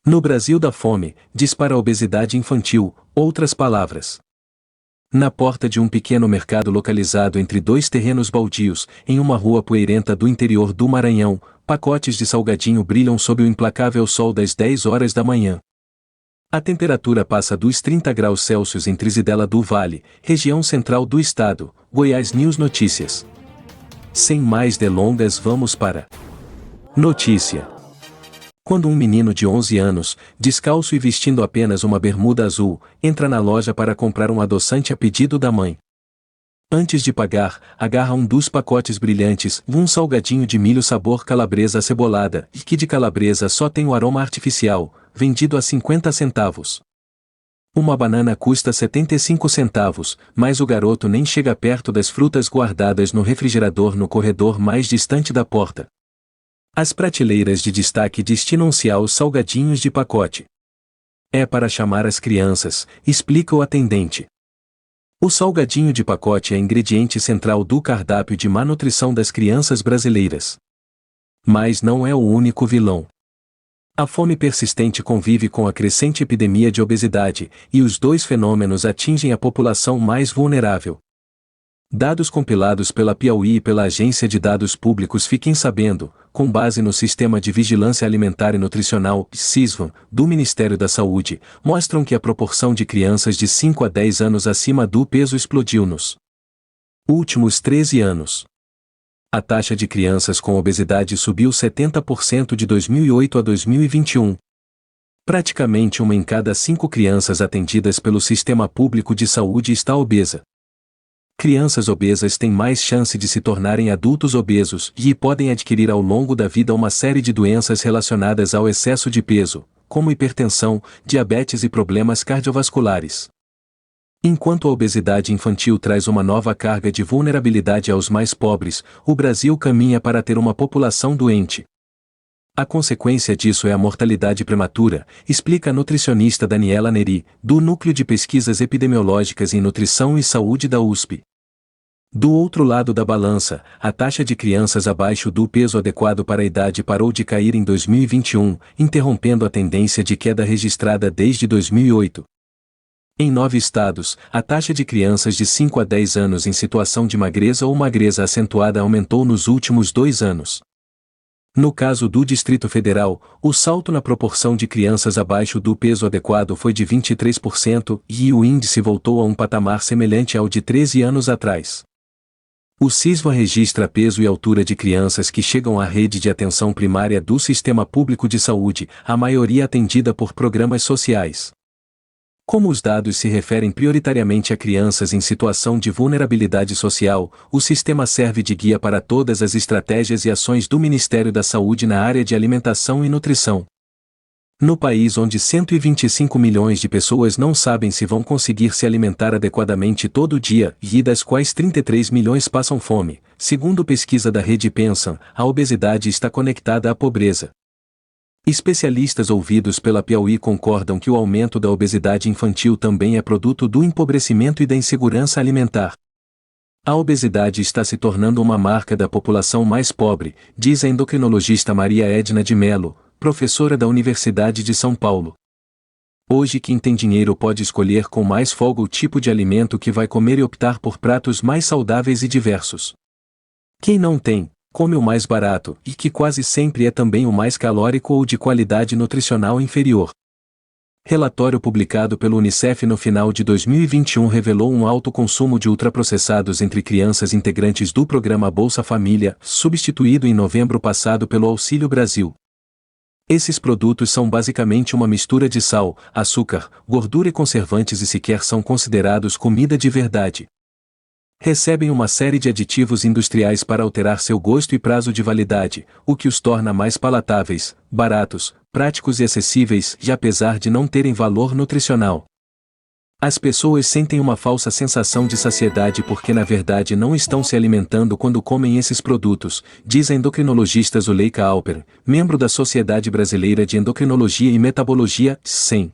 No Brasil da fome, dispara a obesidade infantil, outras palavras. Na porta de um pequeno mercado localizado entre dois terrenos baldios, em uma rua poeirenta do interior do Maranhão, pacotes de salgadinho brilham sob o implacável sol das 10 horas da manhã. A temperatura passa dos 30 graus Celsius em Trizidela do Vale, região central do estado. Goiás News Notícias. Sem mais delongas, vamos para notícia. Quando um menino de 11 anos, descalço e vestindo apenas uma bermuda azul, entra na loja para comprar um adoçante a pedido da mãe. Antes de pagar, agarra um dos pacotes brilhantes, um salgadinho de milho sabor calabresa acebolada, e que de calabresa só tem o aroma artificial, vendido a 50 centavos. Uma banana custa 75 centavos, mas o garoto nem chega perto das frutas guardadas no refrigerador no corredor mais distante da porta. As prateleiras de destaque destinam-se aos salgadinhos de pacote. É para chamar as crianças, explica o atendente. O salgadinho de pacote é ingrediente central do cardápio de má nutrição das crianças brasileiras. Mas não é o único vilão. A fome persistente convive com a crescente epidemia de obesidade, e os dois fenômenos atingem a população mais vulnerável. Dados compilados pela Piauí e pela Agência de Dados Públicos Fiquem Sabendo, com base no Sistema de Vigilância Alimentar e Nutricional, SISVAN, do Ministério da Saúde, mostram que a proporção de crianças de 5 a 10 anos acima do peso explodiu nos últimos 13 anos. A taxa de crianças com obesidade subiu 70% de 2008 a 2021. Praticamente uma em cada 5 crianças atendidas pelo Sistema Público de Saúde está obesa. Crianças obesas têm mais chance de se tornarem adultos obesos e podem adquirir ao longo da vida uma série de doenças relacionadas ao excesso de peso, como hipertensão, diabetes e problemas cardiovasculares. Enquanto a obesidade infantil traz uma nova carga de vulnerabilidade aos mais pobres, o Brasil caminha para ter uma população doente. A consequência disso é a mortalidade prematura, explica a nutricionista Daniela Neri, do Núcleo de Pesquisas Epidemiológicas em Nutrição e Saúde da USP. Do outro lado da balança, a taxa de crianças abaixo do peso adequado para a idade parou de cair em 2021, interrompendo a tendência de queda registrada desde 2008. Em 9 estados, a taxa de crianças de 5 a 10 anos em situação de magreza ou magreza acentuada aumentou nos últimos 2 anos. No caso do Distrito Federal, o salto na proporção de crianças abaixo do peso adequado foi de 23% e o índice voltou a um patamar semelhante ao de 13 anos atrás. O SISVA registra peso e altura de crianças que chegam à rede de atenção primária do Sistema Público de Saúde, a maioria atendida por programas sociais. Como os dados se referem prioritariamente a crianças em situação de vulnerabilidade social, o sistema serve de guia para todas as estratégias e ações do Ministério da Saúde na área de alimentação e nutrição. No país onde 125 milhões de pessoas não sabem se vão conseguir se alimentar adequadamente todo dia e das quais 33 milhões passam fome, segundo pesquisa da Rede Pensan, a obesidade está conectada à pobreza. Especialistas ouvidos pela Piauí concordam que o aumento da obesidade infantil também é produto do empobrecimento e da insegurança alimentar. A obesidade está se tornando uma marca da população mais pobre, diz a endocrinologista Maria Edna de Mello, professora da Universidade de São Paulo. Hoje quem tem dinheiro pode escolher com mais folga o tipo de alimento que vai comer e optar por pratos mais saudáveis e diversos. Quem não tem, come o mais barato, e que quase sempre é também o mais calórico ou de qualidade nutricional inferior. Relatório publicado pelo Unicef no final de 2021 revelou um alto consumo de ultraprocessados entre crianças integrantes do programa Bolsa Família, substituído em novembro passado pelo Auxílio Brasil. Esses produtos são basicamente uma mistura de sal, açúcar, gordura e conservantes e sequer são considerados comida de verdade. Recebem uma série de aditivos industriais para alterar seu gosto e prazo de validade, o que os torna mais palatáveis, baratos, práticos e acessíveis, e apesar de não terem valor nutricional. As pessoas sentem uma falsa sensação de saciedade porque na verdade não estão se alimentando quando comem esses produtos, diz a endocrinologista Zuleika Alper, membro da Sociedade Brasileira de Endocrinologia e Metabologia, SEM.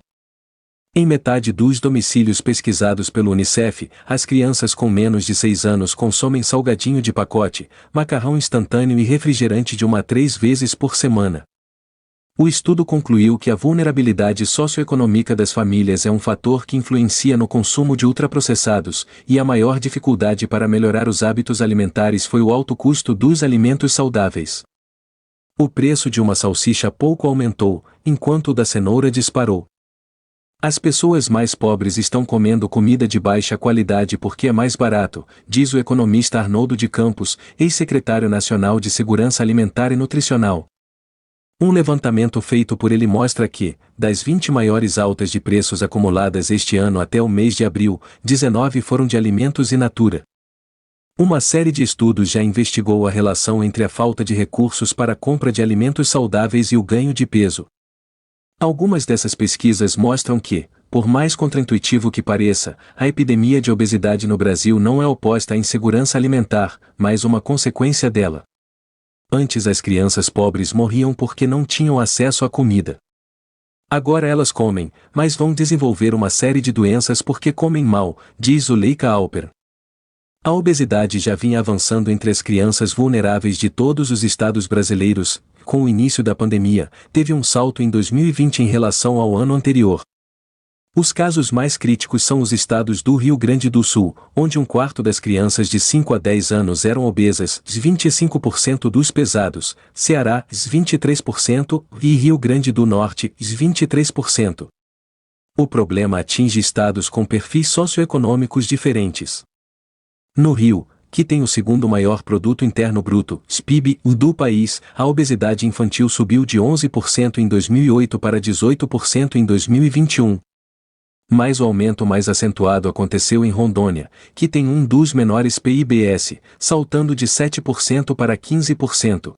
Em metade dos domicílios pesquisados pelo Unicef, as crianças com menos de 6 anos consomem salgadinho de pacote, macarrão instantâneo e refrigerante de 1 a 3 vezes por semana. O estudo concluiu que a vulnerabilidade socioeconômica das famílias é um fator que influencia no consumo de ultraprocessados, e a maior dificuldade para melhorar os hábitos alimentares foi o alto custo dos alimentos saudáveis. O preço de uma salsicha pouco aumentou, enquanto o da cenoura disparou. As pessoas mais pobres estão comendo comida de baixa qualidade porque é mais barato, diz o economista Arnoldo de Campos, ex-secretário nacional de Segurança Alimentar e Nutricional. Um levantamento feito por ele mostra que, das 20 maiores altas de preços acumuladas este ano até o mês de abril, 19 foram de alimentos in natura. Uma série de estudos já investigou a relação entre a falta de recursos para a compra de alimentos saudáveis e o ganho de peso. Algumas dessas pesquisas mostram que, por mais contraintuitivo que pareça, a epidemia de obesidade no Brasil não é oposta à insegurança alimentar, mas uma consequência dela. Antes as crianças pobres morriam porque não tinham acesso à comida. Agora elas comem, mas vão desenvolver uma série de doenças porque comem mal, diz Zuleika Alper. A obesidade já vinha avançando entre as crianças vulneráveis de todos os estados brasileiros. Com o início da pandemia, teve um salto em 2020 em relação ao ano anterior. Os casos mais críticos são os estados do Rio Grande do Sul, onde um quarto das crianças de 5 a 10 anos eram obesas, 25% dos pesados, Ceará, 23% e Rio Grande do Norte, 23%. O problema atinge estados com perfis socioeconômicos diferentes. No Rio, que tem o segundo maior produto interno bruto, PIB, do país, a obesidade infantil subiu de 11% em 2008 para 18% em 2021. Mas o aumento mais acentuado aconteceu em Rondônia, que tem um dos menores PIBs, saltando de 7% para 15%.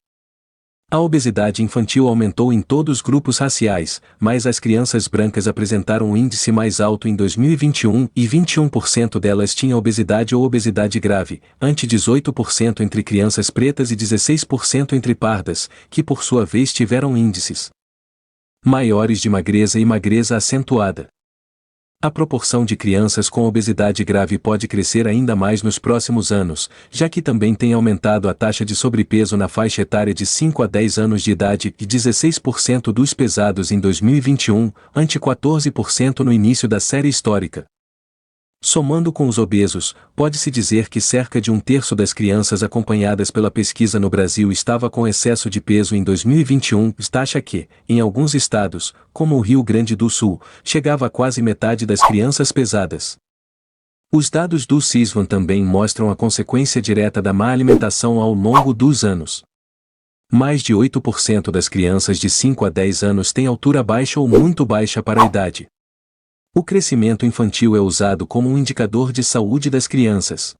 A obesidade infantil aumentou em todos os grupos raciais, mas as crianças brancas apresentaram um índice mais alto em 2021 e 21% delas tinham obesidade ou obesidade grave, ante 18% entre crianças pretas e 16% entre pardas, que por sua vez tiveram índices maiores de magreza e magreza acentuada. A proporção de crianças com obesidade grave pode crescer ainda mais nos próximos anos, já que também tem aumentado a taxa de sobrepeso na faixa etária de 5 a 10 anos de idade e 16% dos pesados em 2021, ante 14% no início da série histórica. Somando com os obesos, pode-se dizer que cerca de um terço das crianças acompanhadas pela pesquisa no Brasil estava com excesso de peso em 2021, taxa que, em alguns estados, como o Rio Grande do Sul, chegava a quase metade das crianças pesadas. Os dados do CISVAN também mostram a consequência direta da má alimentação ao longo dos anos. Mais de 8% das crianças de 5 a 10 anos têm altura baixa ou muito baixa para a idade. O crescimento infantil é usado como um indicador de saúde das crianças.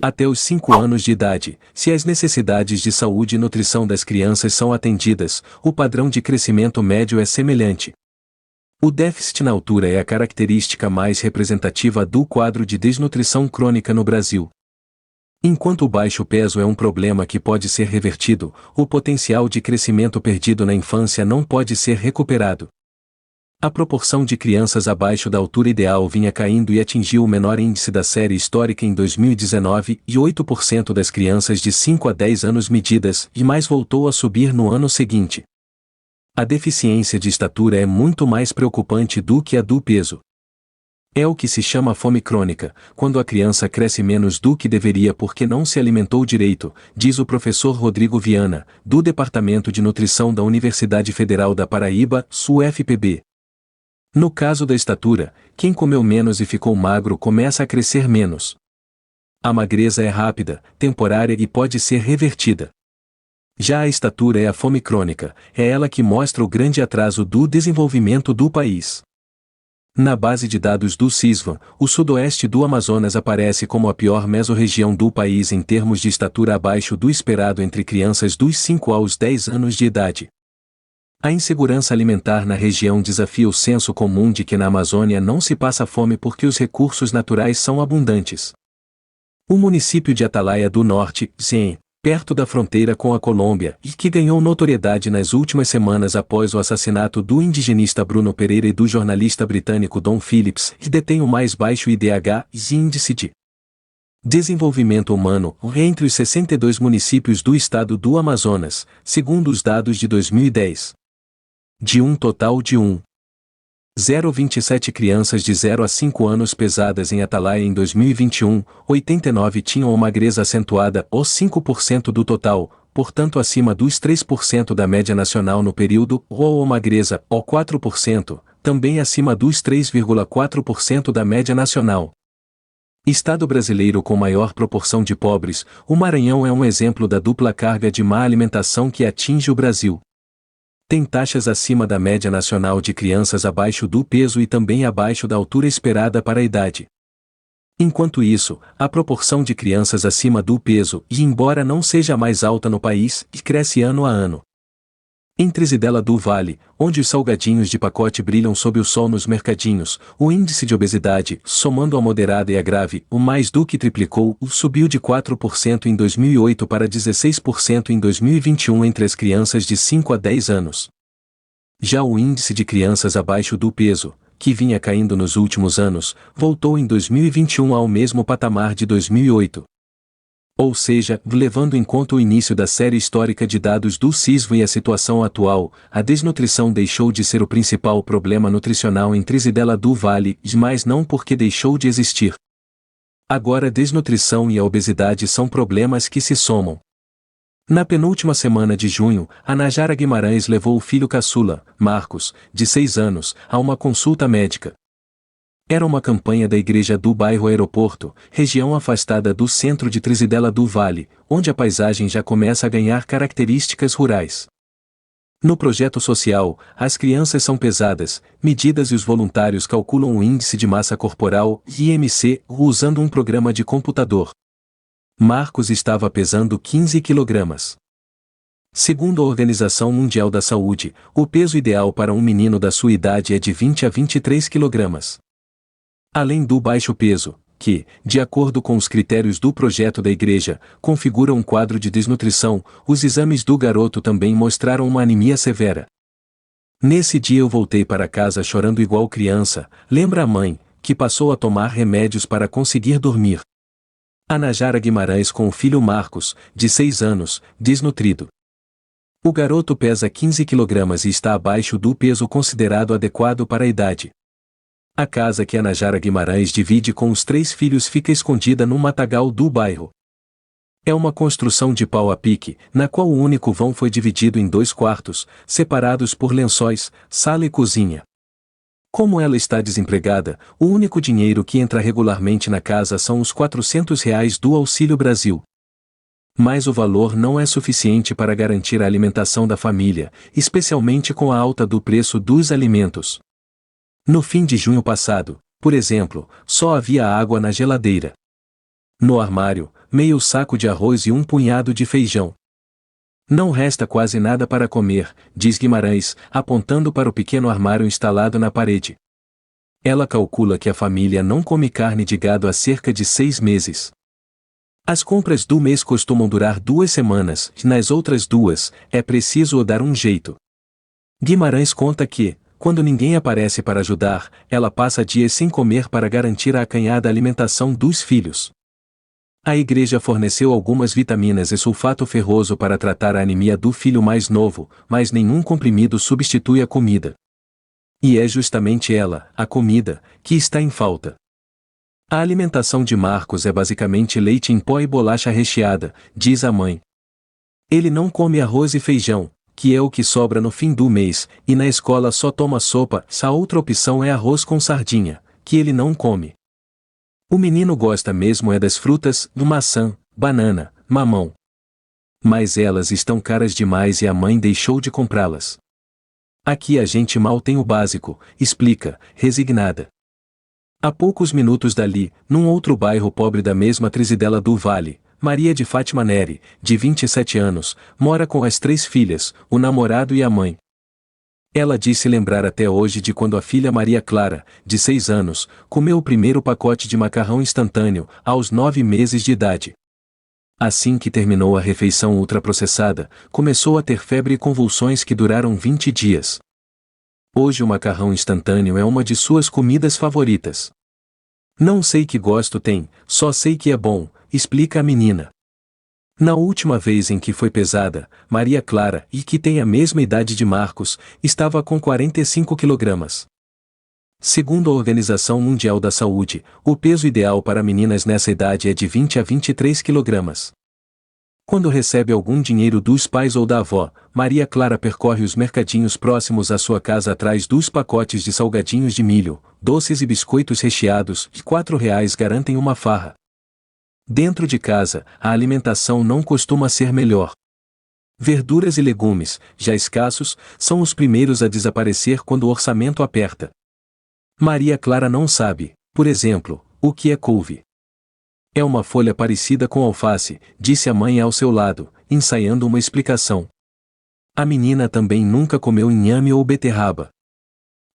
Até os 5 anos de idade, se as necessidades de saúde e nutrição das crianças são atendidas, o padrão de crescimento médio é semelhante. O déficit na altura é a característica mais representativa do quadro de desnutrição crônica no Brasil. Enquanto o baixo peso é um problema que pode ser revertido, o potencial de crescimento perdido na infância não pode ser recuperado. A proporção de crianças abaixo da altura ideal vinha caindo e atingiu o menor índice da série histórica em 2019, e 8% das crianças de 5 a 10 anos medidas, e mais voltou a subir no ano seguinte. A deficiência de estatura é muito mais preocupante do que a do peso. É o que se chama fome crônica, quando a criança cresce menos do que deveria porque não se alimentou direito, diz o professor Rodrigo Viana, do Departamento de Nutrição da Universidade Federal da Paraíba, UFPB. No caso da estatura, quem comeu menos e ficou magro começa a crescer menos. A magreza é rápida, temporária e pode ser revertida. Já a estatura é a fome crônica, é ela que mostra o grande atraso do desenvolvimento do país. Na base de dados do CISVAN, o sudoeste do Amazonas aparece como a pior mesorregião do país em termos de estatura abaixo do esperado entre crianças dos 5 aos 10 anos de idade. A insegurança alimentar na região desafia o senso comum de que na Amazônia não se passa fome porque os recursos naturais são abundantes. O município de Atalaia do Norte, perto da fronteira com a Colômbia, e que ganhou notoriedade nas últimas semanas após o assassinato do indigenista Bruno Pereira e do jornalista britânico Dom Phillips, que detém o mais baixo IDH, Índice de Desenvolvimento Humano, entre os 62 municípios do estado do Amazonas, segundo os dados de 2010. de um total de 1,027 crianças de 0 a 5 anos pesadas em Atalaia em 2021, 89 tinham uma magreza acentuada ou 5% do total, portanto acima dos 3% da média nacional no período, ou magreza, ou 4%, também acima dos 3,4% da média nacional. Estado brasileiro com maior proporção de pobres, o Maranhão é um exemplo da dupla carga de má alimentação que atinge o Brasil. Tem taxas acima da média nacional de crianças abaixo do peso e também abaixo da altura esperada para a idade. Enquanto isso, a proporção de crianças acima do peso, e embora não seja mais alta no país, cresce ano a ano. Em Trizidela do Vale, onde os salgadinhos de pacote brilham sob o sol nos mercadinhos, o índice de obesidade, somando a moderada e a grave, o mais do que triplicou, subiu de 4% em 2008 para 16% em 2021 entre as crianças de 5 a 10 anos. Já o índice de crianças abaixo do peso, que vinha caindo nos últimos anos, voltou em 2021 ao mesmo patamar de 2008. Ou seja, levando em conta o início da série histórica de dados do CISV e a situação atual, a desnutrição deixou de ser o principal problema nutricional em Trizidela do Vale, mas não porque deixou de existir. Agora a desnutrição e a obesidade são problemas que se somam. Na penúltima semana de junho, a Najara Guimarães levou o filho caçula, Marcos, de 6 anos, a uma consulta médica. Era uma campanha da igreja do bairro Aeroporto, região afastada do centro de Trizidela do Vale, onde a paisagem já começa a ganhar características rurais. No projeto social, as crianças são pesadas, medidas e os voluntários calculam o índice de massa corporal, IMC, usando um programa de computador. Marcos estava pesando 15 quilogramas. Segundo a Organização Mundial da Saúde, o peso ideal para um menino da sua idade é de 20 a 23 quilogramas. Além do baixo peso, que, de acordo com os critérios do projeto da igreja, configura um quadro de desnutrição, os exames do garoto também mostraram uma anemia severa. Nesse dia eu voltei para casa chorando igual criança, lembra a mãe, que passou a tomar remédios para conseguir dormir. A Najara Guimarães com o filho Marcos, de 6 anos, desnutrido. O garoto pesa 15 quilogramas e está abaixo do peso considerado adequado para a idade. A casa que a Najara Guimarães divide com os 3 filhos fica escondida no matagal do bairro. É uma construção de pau a pique, na qual o único vão foi dividido em 2 quartos, separados por lençóis, sala e cozinha. Como ela está desempregada, o único dinheiro que entra regularmente na casa são os R$ 400 do Auxílio Brasil. Mas o valor não é suficiente para garantir a alimentação da família, especialmente com a alta do preço dos alimentos. No fim de junho passado, por exemplo, só havia água na geladeira. No armário, meio saco de arroz e um punhado de feijão. Não resta quase nada para comer, diz Guimarães, apontando para o pequeno armário instalado na parede. Ela calcula que a família não come carne de gado há cerca de 6 meses. As compras do mês costumam durar 2 semanas, nas outras 2, é preciso dar um jeito. Guimarães conta que, quando ninguém aparece para ajudar, ela passa dias sem comer para garantir a acanhada alimentação dos filhos. A igreja forneceu algumas vitaminas e sulfato ferroso para tratar a anemia do filho mais novo, mas nenhum comprimido substitui a comida. E é justamente ela, a comida, que está em falta. A alimentação de Marcos é basicamente leite em pó e bolacha recheada, diz a mãe. Ele não come arroz e feijão, que é o que sobra no fim do mês, e na escola só toma sopa. A outra opção é arroz com sardinha, que ele não come. O menino gosta mesmo é das frutas, maçã, banana, mamão. Mas elas estão caras demais e a mãe deixou de comprá-las. Aqui a gente mal tem o básico, explica, resignada. A poucos minutos dali, num outro bairro pobre da mesma Trizidela do Vale, Maria de Fátima Neri, de 27 anos, mora com as 3 filhas, o namorado e a mãe. Ela disse lembrar até hoje de quando a filha Maria Clara, de 6 anos, comeu o primeiro pacote de macarrão instantâneo, aos 9 meses de idade. Assim que terminou a refeição ultraprocessada, começou a ter febre e convulsões que duraram 20 dias. Hoje o macarrão instantâneo é uma de suas comidas favoritas. Não sei que gosto tem, só sei que é bom, explica a menina. Na última vez em que foi pesada, Maria Clara, e que tem a mesma idade de Marcos, estava com 45 quilogramas. Segundo a Organização Mundial da Saúde, o peso ideal para meninas nessa idade é de 20 a 23 quilogramas. Quando recebe algum dinheiro dos pais ou da avó, Maria Clara percorre os mercadinhos próximos à sua casa atrás dos pacotes de salgadinhos de milho, doces e biscoitos recheados, de R$ 4 garantem uma farra. Dentro de casa, a alimentação não costuma ser melhor. Verduras e legumes, já escassos, são os primeiros a desaparecer quando o orçamento aperta. Maria Clara não sabe, por exemplo, o que é couve. É uma folha parecida com alface, disse a mãe ao seu lado, ensaiando uma explicação. A menina também nunca comeu inhame ou beterraba.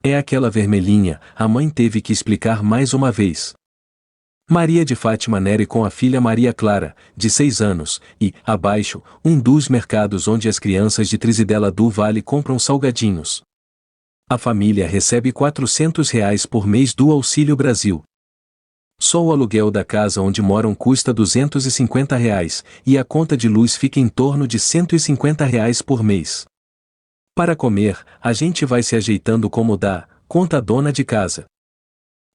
É aquela vermelhinha, a mãe teve que explicar mais uma vez. Maria de Fátima Neri com a filha Maria Clara, de 6 anos, e, abaixo, um dos mercados onde as crianças de Trizidela do Vale compram salgadinhos. A família recebe R$ 400 por mês do Auxílio Brasil. Só o aluguel da casa onde moram custa R$ 250, e a conta de luz fica em torno de R$ 150 por mês. Para comer, a gente vai se ajeitando como dá, conta a dona de casa.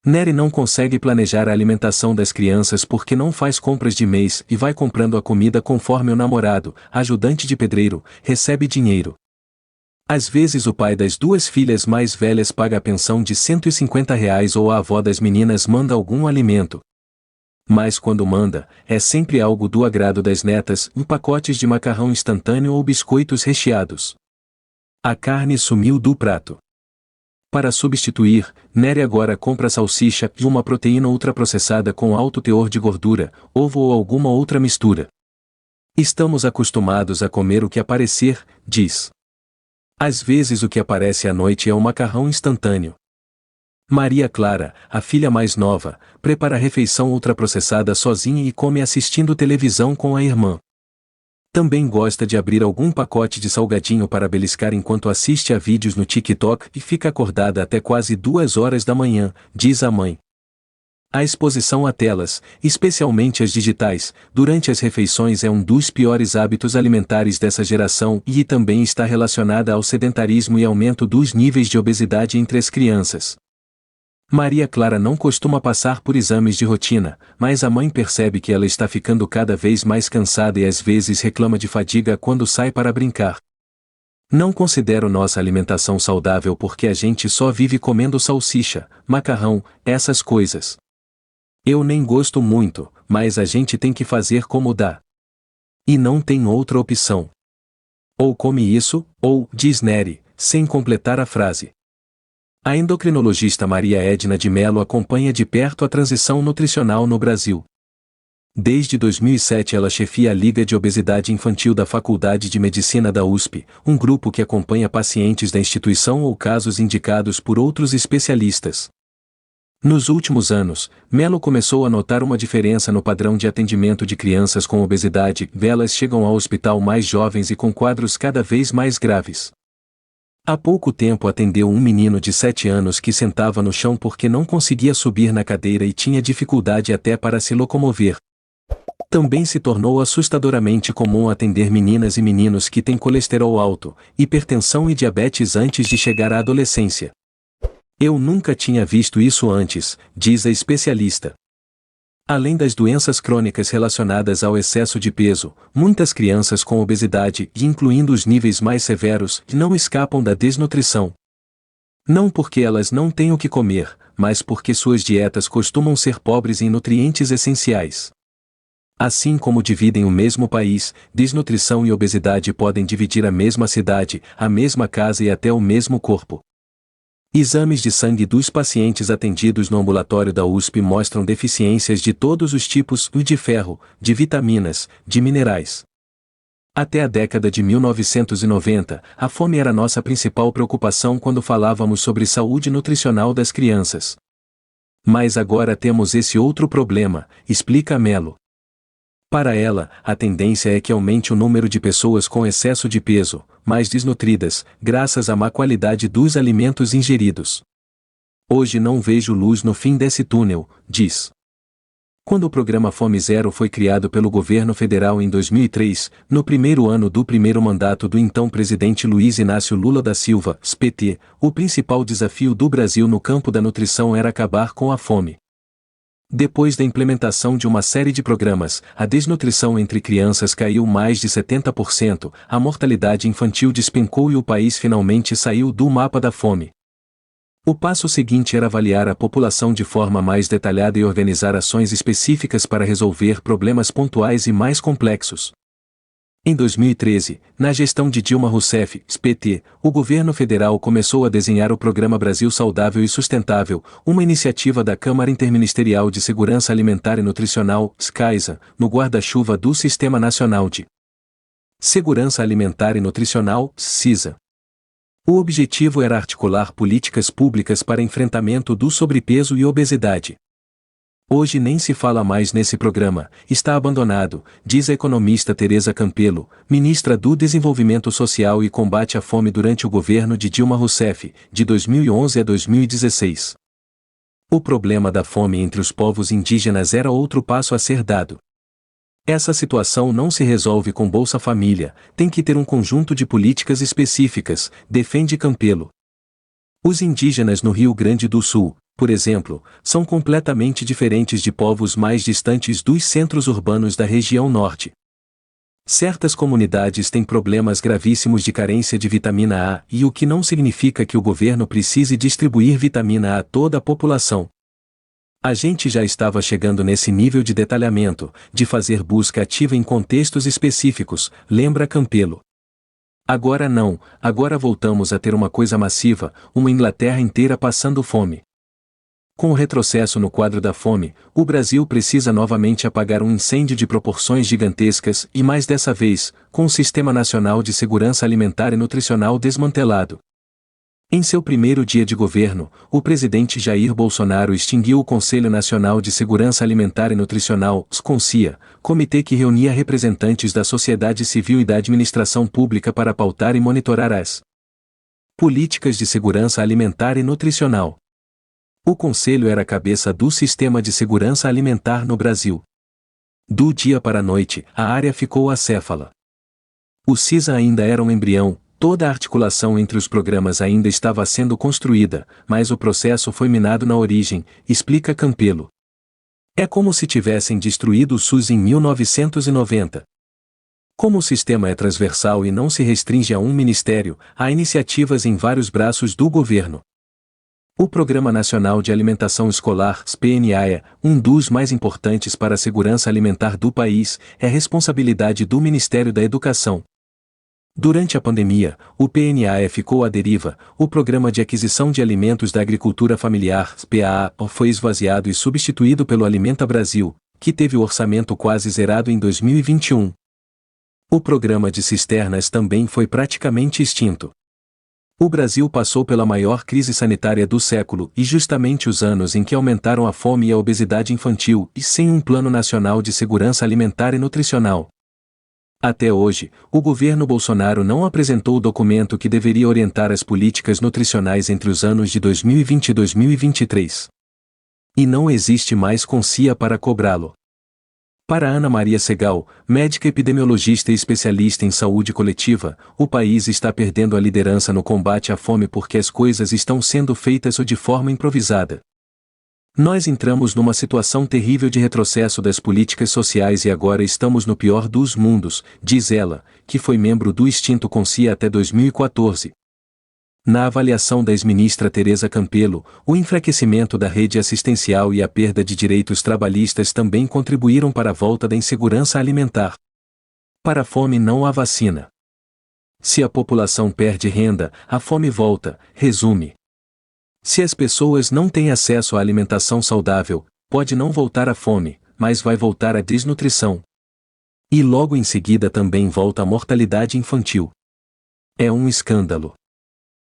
Neri não consegue planejar a alimentação das crianças porque não faz compras de mês e vai comprando a comida conforme o namorado, ajudante de pedreiro, recebe dinheiro. Às vezes o pai das 2 filhas mais velhas paga a pensão de R$ 150 ou a avó das meninas manda algum alimento. Mas quando manda, é sempre algo do agrado das netas, pacotes de macarrão instantâneo ou biscoitos recheados. A carne sumiu do prato. Para substituir, Neri agora compra salsicha e uma proteína ultraprocessada com alto teor de gordura, ovo ou alguma outra mistura. Estamos acostumados a comer o que aparecer, diz. Às vezes o que aparece à noite é o macarrão instantâneo. Maria Clara, a filha mais nova, prepara a refeição ultraprocessada sozinha e come assistindo televisão com a irmã. Também gosta de abrir algum pacote de salgadinho para beliscar enquanto assiste a vídeos no TikTok e fica acordada até quase 2 horas da manhã, diz a mãe. A exposição a telas, especialmente as digitais, durante as refeições é um dos piores hábitos alimentares dessa geração e também está relacionada ao sedentarismo e aumento dos níveis de obesidade entre as crianças. Maria Clara não costuma passar por exames de rotina, mas a mãe percebe que ela está ficando cada vez mais cansada e às vezes reclama de fadiga quando sai para brincar. Não considero nossa alimentação saudável porque a gente só vive comendo salsicha, macarrão, essas coisas. Eu nem gosto muito, mas a gente tem que fazer como dá. E não tem outra opção. Ou come isso, ou, diz Neri, sem completar a frase. A endocrinologista Maria Edna de Mello acompanha de perto a transição nutricional no Brasil. Desde 2007 ela chefia a Liga de Obesidade Infantil da Faculdade de Medicina da USP, um grupo que acompanha pacientes da instituição ou casos indicados por outros especialistas. Nos últimos anos, Mello começou a notar uma diferença no padrão de atendimento de crianças com obesidade. Elas chegam ao hospital mais jovens e com quadros cada vez mais graves. Há pouco tempo atendeu um menino de 7 anos que sentava no chão porque não conseguia subir na cadeira e tinha dificuldade até para se locomover. Também se tornou assustadoramente comum atender meninas e meninos que têm colesterol alto, hipertensão e diabetes antes de chegar à adolescência. Eu nunca tinha visto isso antes, diz a especialista. Além das doenças crônicas relacionadas ao excesso de peso, muitas crianças com obesidade, incluindo os níveis mais severos, não escapam da desnutrição. Não porque elas não têm o que comer, mas porque suas dietas costumam ser pobres em nutrientes essenciais. Assim como dividem o mesmo país, desnutrição e obesidade podem dividir a mesma cidade, a mesma casa e até o mesmo corpo. Exames de sangue dos pacientes atendidos no ambulatório da USP mostram deficiências de todos os tipos, de ferro, de vitaminas, de minerais. Até a década de 1990, a fome era nossa principal preocupação quando falávamos sobre saúde nutricional das crianças. Mas agora temos esse outro problema, explica Mello. Para ela, a tendência é que aumente o número de pessoas com excesso de peso, mais desnutridas, graças à má qualidade dos alimentos ingeridos. Hoje não vejo luz no fim desse túnel, diz. Quando o programa Fome Zero foi criado pelo governo federal em 2003, no primeiro ano do primeiro mandato do então presidente Luiz Inácio Lula da Silva, PT, o principal desafio do Brasil no campo da nutrição era acabar com a fome. Depois da implementação de uma série de programas, a desnutrição entre crianças caiu mais de 70%, a mortalidade infantil despencou e o país finalmente saiu do mapa da fome. O passo seguinte era avaliar a população de forma mais detalhada e organizar ações específicas para resolver problemas pontuais e mais complexos. Em 2013, na gestão de Dilma Rousseff, PT, o governo federal começou a desenhar o Programa Brasil Saudável e Sustentável, uma iniciativa da Câmara Interministerial de Segurança Alimentar e Nutricional, SCAISA, no guarda-chuva do Sistema Nacional de Segurança Alimentar e Nutricional, SISA. O objetivo era articular políticas públicas para enfrentamento do sobrepeso e obesidade. Hoje nem se fala mais nesse programa, está abandonado, diz a economista Tereza Campelo, ministra do Desenvolvimento Social e Combate à Fome durante o governo de Dilma Rousseff, de 2011 a 2016. O problema da fome entre os povos indígenas era outro passo a ser dado. Essa situação não se resolve com Bolsa Família, tem que ter um conjunto de políticas específicas, defende Campelo. Os indígenas no Rio Grande do Sul, por exemplo, são completamente diferentes de povos mais distantes dos centros urbanos da região norte. Certas comunidades têm problemas gravíssimos de carência de vitamina A, e o que não significa que o governo precise distribuir vitamina A a toda a população. A gente já estava chegando nesse nível de detalhamento, de fazer busca ativa em contextos específicos, lembra Campelo. Agora não, agora voltamos a ter uma coisa massiva, uma Inglaterra inteira passando fome. Com o retrocesso no quadro da fome, o Brasil precisa novamente apagar um incêndio de proporções gigantescas e mais dessa vez, com o Sistema Nacional de Segurança Alimentar e Nutricional desmantelado. Em seu primeiro dia de governo, o presidente Jair Bolsonaro extinguiu o Conselho Nacional de Segurança Alimentar e Nutricional, (CONSIA), comitê que reunia representantes da sociedade civil e da administração pública para pautar e monitorar as políticas de segurança alimentar e nutricional. O conselho era a cabeça do sistema de segurança alimentar no Brasil. Do dia para a noite, a área ficou acéfala. O CISA ainda era um embrião. Toda a articulação entre os programas ainda estava sendo construída, mas o processo foi minado na origem, explica Campelo. É como se tivessem destruído o SUS em 1990. Como o sistema é transversal e não se restringe a um ministério, há iniciativas em vários braços do governo. O Programa Nacional de Alimentação Escolar, PNAE, um dos mais importantes para a segurança alimentar do país, é responsabilidade do Ministério da Educação. Durante a pandemia, o PNAE ficou à deriva, o Programa de Aquisição de Alimentos da Agricultura Familiar, PAA, foi esvaziado e substituído pelo Alimenta Brasil, que teve o orçamento quase zerado em 2021. O programa de cisternas também foi praticamente extinto. O Brasil passou pela maior crise sanitária do século e justamente os anos em que aumentaram a fome e a obesidade infantil e sem um plano nacional de segurança alimentar e nutricional. Até hoje, o governo Bolsonaro não apresentou o documento que deveria orientar as políticas nutricionais entre os anos de 2020 e 2023. E não existe mais CONSIA para cobrá-lo. Para Ana Maria Segal, médica epidemiologista e especialista em saúde coletiva, o país está perdendo a liderança no combate à fome porque as coisas estão sendo feitas de forma improvisada. Nós entramos numa situação terrível de retrocesso das políticas sociais e agora estamos no pior dos mundos, diz ela, que foi membro do extinto CONSIA até 2014. Na avaliação da ex-ministra Tereza Campelo, o enfraquecimento da rede assistencial e a perda de direitos trabalhistas também contribuíram para a volta da insegurança alimentar. Para a fome não há vacina. Se a população perde renda, a fome volta, resume. Se as pessoas não têm acesso à alimentação saudável, pode não voltar a fome, mas vai voltar a desnutrição. E logo em seguida também volta a mortalidade infantil. É um escândalo.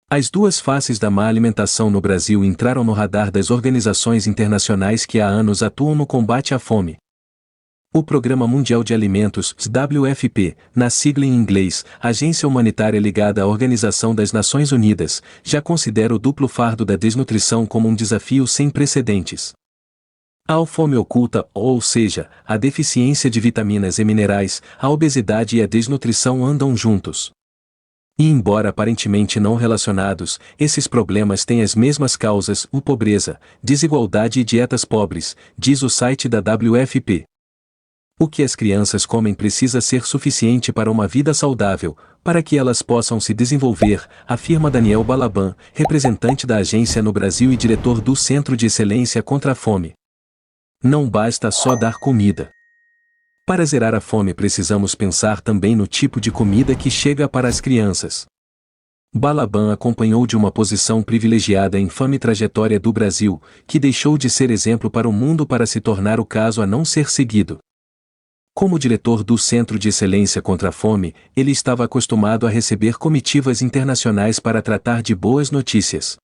As duas faces da má alimentação no Brasil entraram no radar das organizações internacionais que há anos atuam no combate à fome. O Programa Mundial de Alimentos, WFP, na sigla em inglês, agência humanitária ligada à Organização das Nações Unidas, já considera o duplo fardo da desnutrição como um desafio sem precedentes. A fome oculta, ou seja, a deficiência de vitaminas e minerais, a obesidade e a desnutrição andam juntos. E embora aparentemente não relacionados, esses problemas têm as mesmas causas: pobreza, desigualdade e dietas pobres, diz o site da WFP. O que as crianças comem precisa ser suficiente para uma vida saudável, para que elas possam se desenvolver, afirma Daniel Balaban, representante da agência no Brasil e diretor do Centro de Excelência contra a Fome. Não basta só dar comida. Para zerar a fome precisamos pensar também no tipo de comida que chega para as crianças. Balaban acompanhou de uma posição privilegiada a infame trajetória do Brasil, que deixou de ser exemplo para o mundo para se tornar o caso a não ser seguido. Como diretor do Centro de Excelência contra a Fome, ele estava acostumado a receber comitivas internacionais para tratar de boas notícias.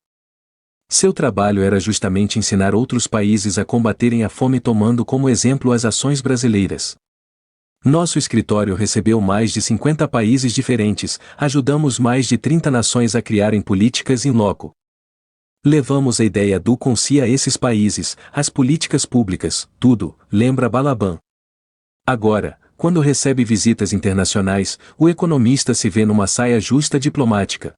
Seu trabalho era justamente ensinar outros países a combaterem a fome tomando como exemplo as ações brasileiras. Nosso escritório recebeu mais de 50 países diferentes, ajudamos mais de 30 nações a criarem políticas in loco. Levamos a ideia do CONCI a esses países, as políticas públicas, tudo, lembra Balaban. Agora, quando recebe visitas internacionais, o economista se vê numa saia justa diplomática.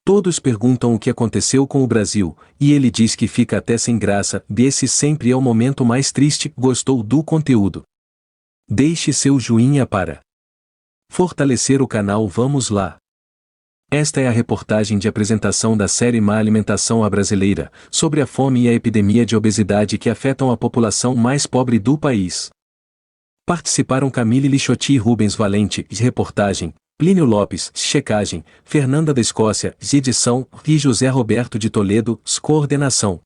Todos perguntam o que aconteceu com o Brasil, e ele diz que fica até sem graça. Esse sempre é o momento mais triste. Gostou do conteúdo? Deixe seu joinha para fortalecer o canal. Vamos lá! Esta é a reportagem de apresentação da série Má Alimentação à Brasileira, sobre a fome e a epidemia de obesidade que afetam a população mais pobre do país. Participaram Camille Lixotti e Rubens Valente, reportagem, Plínio Lopes, checagem, Fernanda da Escócia, edição, e José Roberto de Toledo, coordenação.